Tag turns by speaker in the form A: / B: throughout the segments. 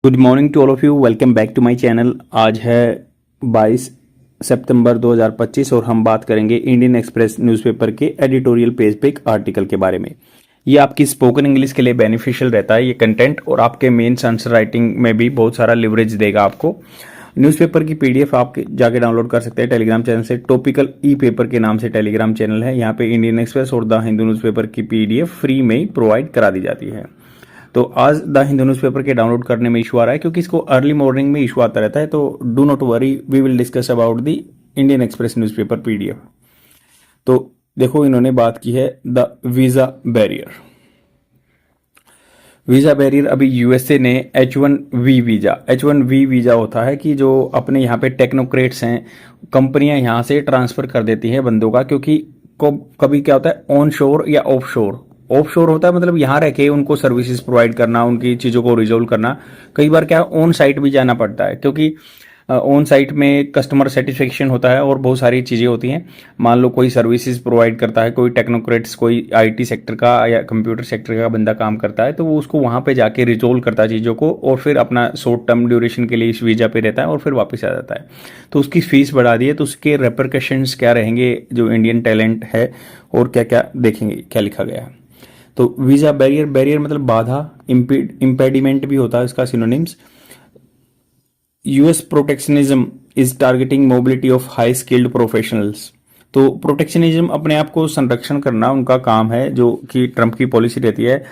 A: Good morning to all of you. Welcome back to my channel. आज है 22 सितंबर 2025 और हम बात करेंगे इंडियन एक्सप्रेस न्यूज़पेपर के एडिटोरियल पेज पे एक आर्टिकल के बारे में। ये आपकी स्पोकन इंग्लिश के लिए बेनिफिशियल रहता है ये कंटेंट, और आपके मेंस आंसर राइटिंग में भी बहुत सारा लिवरेज देगा आपको। न्यूज़पेपर की पीडीएफ आप जाके डाउनलोड कर सकते हैं टेलीग्राम चैनल से। टॉपिकल ई पेपर के नाम से टेलीग्राम चैनल है। यहाँ पे इंडियन एक्सप्रेस और द हिंदू न्यूज़पेपर की पीडीएफ फ्री में ही प्रोवाइड करा दी जाती है। तो आज द हिंदू न्यूज़पेपर के डाउनलोड करने में इशू आ रहा है क्योंकि इसको अर्ली मॉर्निंग में इशू आता रहता है। तो do not worry, we will discuss about the Indian express newspaper PDF. तो देखो, इन्होंने बात की है the visa barrier. Visa barrier अभी यूएसए ने H1B वीजा होता है कि जो अपने यहाँ पे टेक्नोक्रेट्स हैं, कंपनियां यहाँ से ट्रांसफर कर देती हैं बंदों का, क्योंकि कभी क्या होता है ऑन शोर या ऑफ शोर। ऑफ शोर होता है मतलब यहाँ रह के उनको सर्विसेज प्रोवाइड करना, उनकी चीज़ों को रिजोल्व करना। कई बार क्या ऑन साइट भी जाना पड़ता है, क्योंकि ऑन साइट में कस्टमर सेटिस्फेक्शन होता है और बहुत सारी चीज़ें होती हैं। मान लो कोई सर्विसेज प्रोवाइड करता है, कोई टेक्नोक्रेट्स, कोई आईटी सेक्टर का या कंप्यूटर सेक्टर का बंदा काम करता है, तो वो उसको वहाँ पे जाके रिजोल्व करता है चीज़ों को, और फिर अपना शॉर्ट टर्म ड्यूरेशन के लिए इस वीज़ा पे रहता है और फिर वापस आ जाता है। तो उसकी फीस बढ़ा दी है, तो उसके रेपरकशंस क्या रहेंगे जो इंडियन टैलेंट है, और क्या क्या देखेंगे, क्या लिखा गया है। तो वीज़ा बैरियर, बैरियर मतलब बाधा, इम्पेडिमेंट भी होता है इसका synonyms. US protectionism is targeting mobility of high skilled professionals. तो प्रोटेक्शनिज्म अपने आप को संरक्षण करना उनका काम है, जो कि ट्रंप की पॉलिसी रहती है।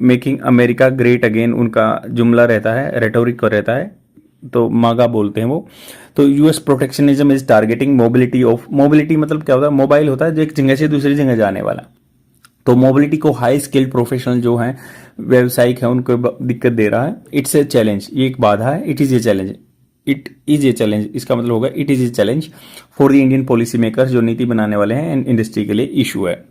A: मेकिंग अमेरिका ग्रेट अगेन उनका जुमला रहता है, रेटोरिक रहता है, तो मागा बोलते हैं वो। तो US protectionism is targeting mobility of, mobility मतलब क्या होता है, मोबाइल होता है जो एक जगह से दूसरी जगह जाने वाला। तो मोबिलिटी को हाई स्किल्ड प्रोफेशनल जो हैं, व्यवसायिक है, उनको दिक्कत दे रहा है। इट्स ए चैलेंज, ये एक बाधा है। It is a challenge, it is a challenge, इसका मतलब होगा it is a challenge for the Indian policy makers, जो नीति बनाने वाले हैं एंड इंडस्ट्री के लिए इशू है।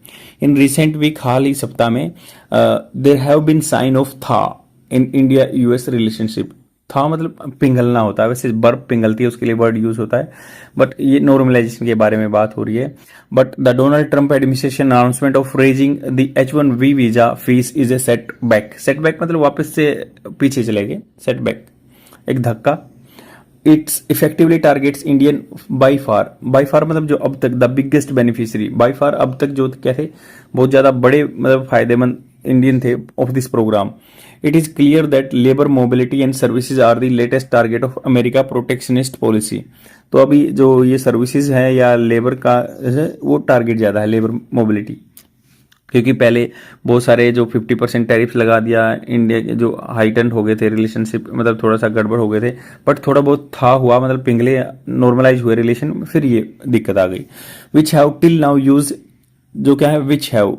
A: इन रिसेंट वीक, हाल ही सप्ताह में, there have been sign of thaw in India US relationship. था मतलब पिघलना होता है, वैसे बर्फ पिघलती है उसके लिए वर्ड यूज होता है, बट ये नॉर्मलाइजेशन के बारे में बात हो रही है। But the Donald Trump administration announcement of raising the H1B visa fees is a setback. Setback मतलब वापस से पीछे चले गए, सेटबैक एक धक्का। It's effectively targets Indian by फार मतलब जो अब तक द बिगेस्ट बेनिफिशियरी, बाई फार अब तक जो क्या थे, बहुत ज्यादा बड़े मतलब फायदेमंद इंडियन थे of this program. It is clear that labour mobility and services are the latest target of America protectionist policy. तो अभी जो ये सर्विसेज है या लेबर का है, वो टारगेट ज्यादा है, लेबर मोबिलिटी, क्योंकि पहले बहुत सारे जो 50% टैरिफ लगा दिया इंडिया के, जो हाइटेंड हो गए थे रिलेशनशिप, मतलब थोड़ा सा गड़बड़ हो गए थे, बट थोड़ा बहुत था हुआ, मतलब पिघले, नॉर्मलाइज हुए रिलेशन, फिर ये दिक्कत आ गई। Which have till now use, जो क्या है, विच हैव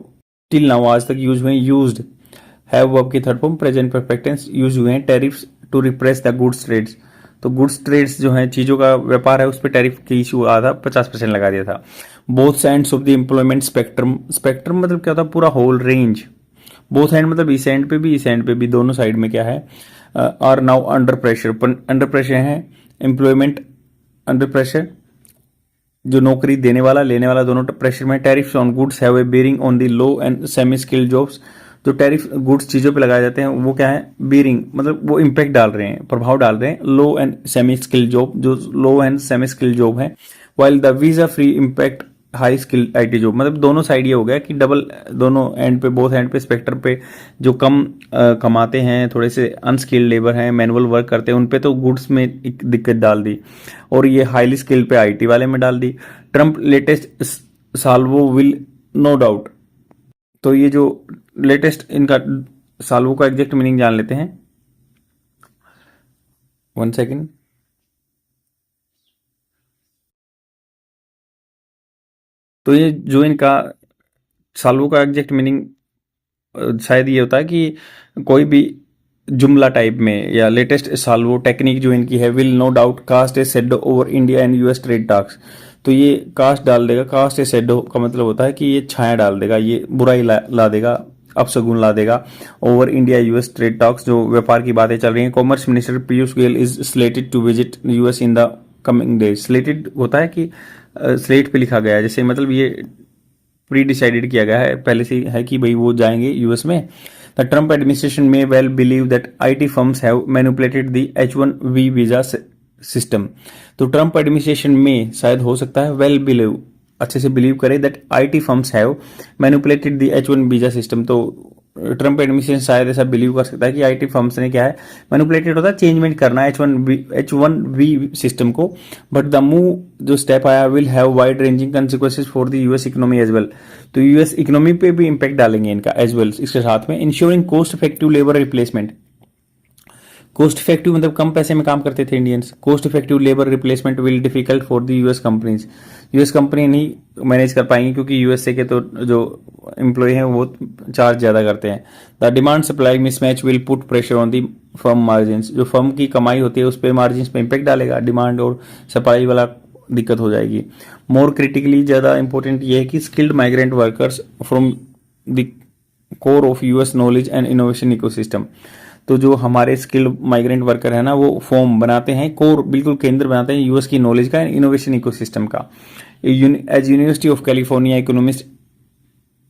A: टिल नाउ आज तक यूज हुए, यूज्ड, हैव वर्ब की third form present perfect tense, use हुए हैं tariffs to repress the goods trades. तो गुड्स ट्रेड्स जो है, चीजों का व्यापार है, उस पर टैरिफ की इशू आया था, 50% लगा दिया था। Both sides of the employment spectrum, spectrum मतलब क्या होता है, पूरा होल रेंज। बोथ हैंड मतलब इस एंड पे भी इस एंड पे भी, दोनों साइड में क्या है, are now under pressure, under pressure है एम्प्लॉयमेंट, अंडर प्रेशर जो नौकरी देने वाला लेने वाला दोनों प्रेशर में। Tariffs on goods have a bearing on the low and semi skilled jobs. जो टैरिफ गुड्स चीजों पे लगाए जाते हैं वो क्या है, बेयरिंग मतलब वो इम्पैक्ट डाल रहे हैं, प्रभाव डाल रहे हैं लो एंड सेमी स्किल्ड जॉब, जो लो एंड सेमी स्किल्ड जॉब है। While the visa free impact high skilled IT job. मतलब दोनों साइड ये हो गया कि डबल, दोनों एंड पे, बोथ एंड पे, स्पेक्ट्रम पे जो कम कमाते हैं, थोड़े से अनस्किल्ड लेबर हैं, मैनुअल वर्क करते हैं, उन पे तो गुड्स में एक दिक्कत डाल दी, और ये हाईली स्किल्ड पे आईटी वाले में डाल दी। Trump latest salvo will no doubt. तो ये जो लेटेस्ट इनका साल्वो का एग्जैक्ट मीनिंग जान लेते हैं, 1 सेकेंड। तो ये जो इनका साल्वो का एग्जैक्ट मीनिंग शायद ये होता है कि कोई भी जुमला टाइप में, या लेटेस्ट साल्वो टेक्निक जो इनकी है, will no doubt cast a shadow over India and US trade talks. तो ये कास्ट डाल देगा, कास्ट ए शेडो का मतलब होता है कि ये छाया डाल देगा, ये बुराई ला देगा, अपशगुन ला देगा over India US trade talks, जो व्यापार की बातें चल रही हैं। Commerce minister Piyush Goyal is slated to visit US in the coming days. Slated होता है कि स्लेट पे लिखा गया है, जैसे मतलब ये प्री डिसाइडेड किया गया है, पहले से है कि भाई वो जाएंगे यूएस में। द ट्रम्प एडमिनिस्ट्रेशन में well believe that IT firms have manipulated the H1B visa system. तो ट्रम्प एडमिनिस्ट्रेशन में शायद हो सकता है वेल बिलीव, अच्छे से बिलीव करे that IT firms have manipulated the H1 visa system. तो ट्रम्प एडमिनिस्ट्रेशन शायद ऐसा बिलीव कर सकता है कि IT फर्म्स ने क्या है मैनिपुलेटेड होता है, चेंजमेंट करना है H1B सिस्टम को। बट द मूव जो स्टेप आया will have wide ranging consequences for the US economy as well. तो US इकोनॉमी पे भी इंपैक्ट डालेंगे इनका एज वेल। इसके साथ में ensuring cost effective labour replacement. Cost effective मतलब कम पैसे में काम करते थे Indians. Cost effective labour replacement will difficult for the US companies. US company नहीं मैनेज कर पाएंगी क्योंकि USA के तो जो एम्प्लॉय हैं वो चार्ज ज़्यादा करते हैं। The demand supply mismatch will put pressure on the firm margin. जो फर्म की कमाई होती है उस पर मार्जिन पे इम्पेक्ट डालेगा, डिमांड और सप्लाई वाला दिक्कत हो जाएगी। मोर क्रिटिकली ज़्यादा इंपॉर्टेंट ये है कि skilled migrant workers from the core of US knowledge and innovation ecosystem. तो जो हमारे स्किल्ड माइग्रेंट वर्कर है ना वो फॉर्म बनाते हैं, कोर बिल्कुल केंद्र बनाते हैं US की नॉलेज का, इनोवेशन इकोसिस्टम का। As university of California economist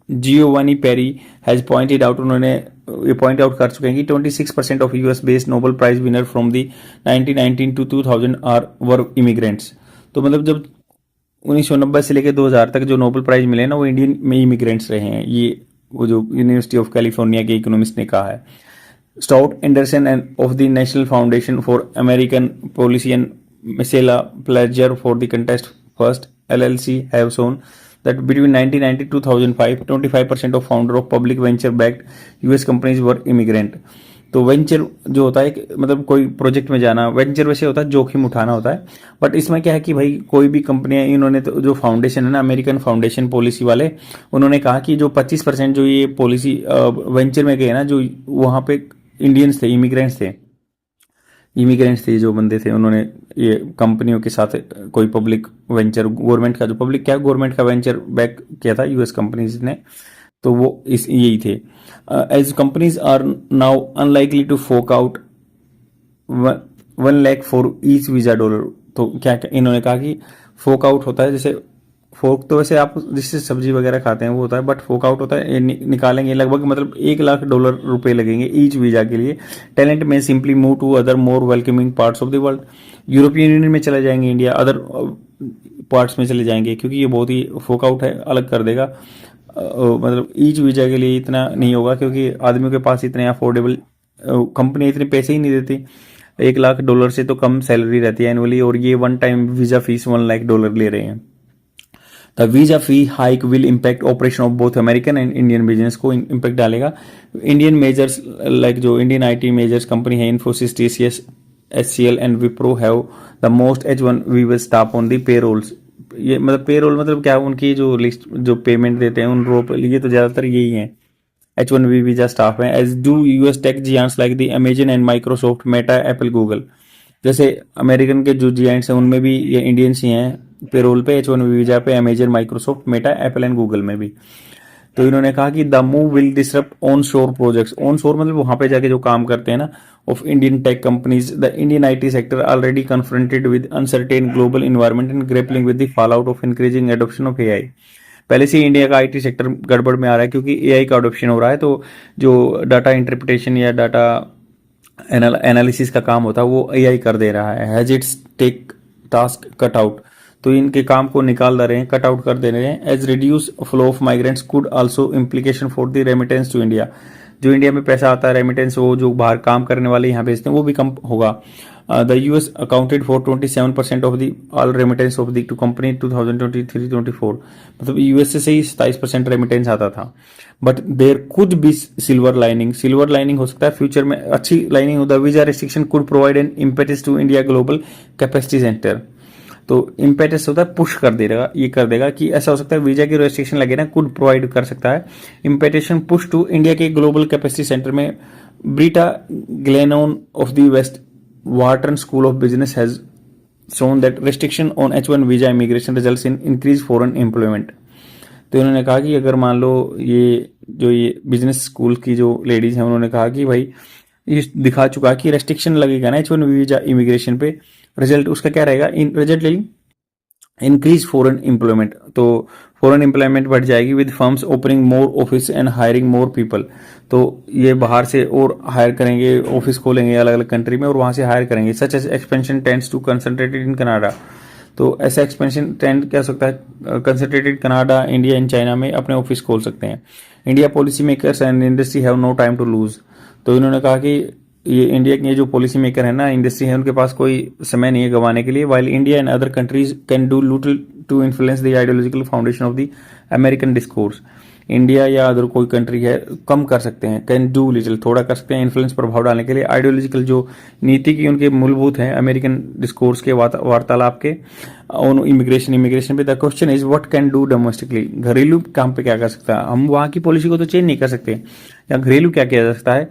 A: Giovanni Peri has pointed out, उन्होंने ये पॉइंट आउट कर चुके हैं कि 26% of US based Nobel prize winner from the 1919 to 2000 are were immigrants. तो मतलब जब 1990 से लेकर 2000 तक जो नोबेल प्राइज मिले ना वो इंडियन में इमिग्रेंट्स रहे हैं, ये वो जो यूनिवर्सिटी ऑफ कैलिफोर्निया के इकोनॉमिस्ट ने कहा है। Stout Anderson and of the National Foundation for American Policy and Misela Pledger for the Contest First LLC have shown that between 1990 to 2005, 25% of founder of public venture-backed US companies were immigrant। तो venture जो होता है मतलब कोई project में जाना, venture वैसे होता है जोखिम उठाना होता है, बट इसमें क्या है कि भाई कोई भी कंपनियां इन्होंने तो जो फाउंडेशन है ना अमेरिकन फाउंडेशन पॉलिसी वाले, उन्होंने कहा कि जो 25% जो ये पॉलिसी वेंचर में गए ना, जो वहां पे इंडियंस थे, इमिग्रेंट्स थे जो बंदे थे, उन्होंने ये कंपनियों के साथ कोई पब्लिक वेंचर, गवर्नमेंट का जो पब्लिक क्या गवर्नमेंट का वेंचर बैक किया था US कंपनीज ने, तो वो इस यही थे। As companies are now unlikely to fork out 1 lakh for each visa dollar. तो क्या इन्होंने कहा कि फोक आउट होता है, जैसे फोक तो वैसे आप जिससे सब्जी वगैरह खाते हैं वो होता है, बट फोक आउट होता है निकालेंगे लगभग मतलब $1 लाख रुपए लगेंगे ईच वीजा के लिए। टैलेंट में simply move to other more welcoming parts of the world. European union में चले जाएंगे इंडिया, अदर पार्ट्स में चले जाएंगे, क्योंकि ये बहुत ही फोक आउट है, अलग कर देगा। मतलब ईच वीजा के लिए इतना नहीं होगा क्योंकि आदमियों के पास इतने अफोर्डेबल, कंपनी इतने पैसे ही नहीं देती। $1 लाख से तो कम सैलरी रहती है एनुअली, और ये one time visa fees $1 lakh ले रहे हैं। The visa fee hike will impact operation of both American and Indian business को इम्पैक्ट डालेगा। इंडियन मेजर्स लाइक जो इंडियन IT मेजर्स कंपनी है Infosys, TCS, HCL and Wipro have the most H1B staff on the payrolls. ये मतलब payroll मतलब क्या, उनकी जो लिस्ट जो पेमेंट देते हैं उन रो पर, ये तो ज्यादातर यही है H1B वीजा स्टाफ है। As do US tech giants like the Amazon and Microsoft, Meta, Apple, Google. जैसे अमेरिकन के जो जियांट्स हैं उनमें भी ये इंडियंस ही हैं पेरोल पे, H1B वीजा पे, Amazon, Microsoft, Meta, Apple and Google में भी। तो इन्होंने कहा कि the move will disrupt on शोर प्रोजेक्ट्स। ऑन शोर मतलब वहां पे जाके जो काम करते हैं ना of Indian tech companies. The Indian IT sector already confronted with uncertain global environment and grappling with the fall out of increasing adoption of AI। पहले से इंडिया का IT सेक्टर गड़बड़ में आ रहा है क्योंकि AI का अडोप्शन हो रहा है। तो जो डाटा इंटरप्रिटेशन या डाटा एनालिसिस का काम होता है वो AI कर दे रहा है। Has its tech task cut out. तो इनके काम को निकाल रहे हैं, कट आउट कर दे रहे हैं। As reduce flow of migrants could also implication for the remittance to India. जो इंडिया में पैसा आता है रेमिटेंस, वो जो बाहर काम करने वाले यहाँ भेजते हैं वो भी कम होगा। The US accounted for 27% of the all remittance of the to company 2023-24। मतलब US से ही 27% रेमिटेंस आता था। But there could be silver lining. Silver lining हो सकता है फ्यूचर में अच्छी लाइनिंग हो। The visa restriction could provide an impetus to India global capacity centre. तो इम्पेटस होता है पुश कर देगा, ये कर देगा कि ऐसा हो सकता है वीजा की रेस्ट्रिक्शन लगे ना, कुड प्रोवाइड कर सकता है इम्पेटेशन पुश टू इंडिया के ग्लोबल कैपेसिटी सेंटर में। Britta Glennon of the west वाटरन school of business has shown that restriction on H1 visa immigration results in increase foreign employment. तो इन्होंने कहा कि अगर मान लो ये बिजनेस स्कूल की जो लेडीज हैं उन्होंने कहा कि भाई ये दिखा चुका कि रेस्ट्रिक्शन लगेगा ना H1 वीजा इमिग्रेशन पे, रिजल्ट उसका क्या रहेगा, इन रिजल्ट ले इंक्रीज फॉरेन एम्प्लॉयमेंट, तो फॉरेन एम्प्लॉयमेंट बढ़ जाएगी with firms opening more office and hiring more people. तो ये बाहर से और हायर करेंगे, ऑफिस खोलेंगे अलग अलग कंट्री में और वहां से हायर करेंगे। Such as expansion tends to concentrated in Canada, तो ऐसा एक्सपेंशन ट्रेंड क्या हो सकता है, concentrated Canada, India and China में अपने ऑफिस खोल सकते हैं। India policy makers and industry have no time to lose, तो इन्होंने कहा कि ये इंडिया के जो पॉलिसी मेकर है ना, इंडस्ट्री है, उनके पास कोई समय नहीं है गंवाने के लिए। While India and other countries can do little to influence the ideological foundation of the American discourse, India या अदर कोई कंट्री है कम कर सकते हैं, कैन डू लिटिल थोड़ा कर सकते हैं इन्फ्लुएंस प्रभाव डालने के लिए आइडियोलॉजिकल जो नीति की उनके मूलभूत हैं अमेरिकन डिस्कोर्स के वार्तालाप के ऑन इमिग्रेशन पे। The question is what can do domestically, घरेलू काम पे क्या कर सकता है। हम वहां की पॉलिसी को तो चेंज नहीं कर सकते, या घरेलू क्या किया जा सकता है।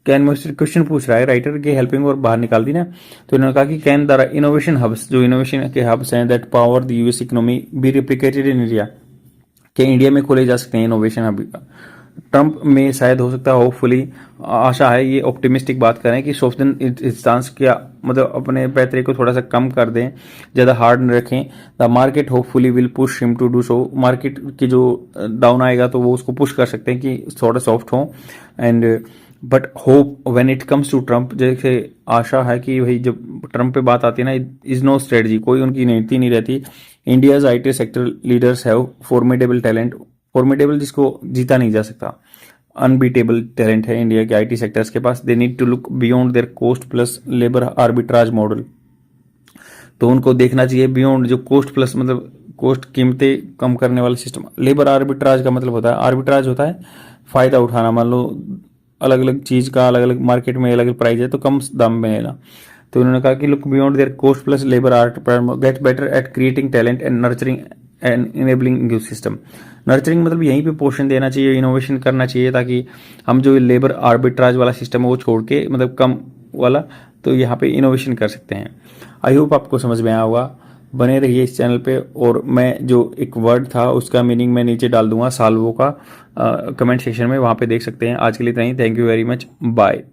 A: कैन मुझसे क्वेश्चन पूछ रहा है राइटर के, हेल्पिंग और बाहर निकाल दी ना, तो इन्होंने कहा कि कैन द इनोवेशन हब्स, जो इनोवेशन के हब्स हैं that power the US economy be replicated in India, के इंडिया में खोले जा सकते हैं इनोवेशन हब। ट्रंप में शायद हो सकता है, होपफुली आशा है, ये ऑप्टिमिस्टिक बात करें कि सोफ्टन स्टांस क्या मतलब अपने पैतरे को थोड़ा सा कम कर दें, ज़्यादा हार्ड न रखें। The market hopefully will push him to do so, market की जो डाउन आएगा तो वो उसको पुश कर सकते हैं कि थोड़ा सॉफ्ट हो। And but hope when it comes to Trump, जैसे आशा है कि भाई जब ट्रंप पे बात आती है ना, इज नो स्ट्रेटजी, कोई उनकी नीति नहीं रहती। India's IT sector leaders have formidable talent, formidable जिसको जीता नहीं जा सकता, अनबीटेबल टैलेंट है इंडिया के आईटी सेक्टर्स के पास। They need to look beyond their cost plus labour arbitrage model, तो उनको देखना चाहिए बियॉन्ड जो कोस्ट प्लस मतलब कोस्ट कीमतें कम करने वाला सिस्टम। लेबर आर्बिट्राज का मतलब होता है, आर्बिट्राज होता है फायदा उठाना, मान लो अलग अलग चीज का अलग अलग मार्केट में अलग अलग प्राइस है तो कम दाम में लेना। तो उन्होंने कहा कि look beyond their cost plus labour arbitrage, get better at creating talent and nurturing and enabling system. Nurturing मतलब यहीं पे पोषण देना चाहिए, इनोवेशन करना चाहिए, ताकि हम जो लेबर आर्बिट्राज वाला सिस्टम है वो छोड़ के मतलब कम वाला, तो यहाँ पे इनोवेशन कर सकते हैं। आई होप आपको समझ में आया होगा, बने रहिए इस चैनल पे। और मैं जो एक वर्ड था उसका मीनिंग मैं नीचे डाल दूंगा साल्वो का कमेंट सेक्शन में, वहाँ पे देख सकते हैं। आज के लिए इतना ही, thank you very much, bye.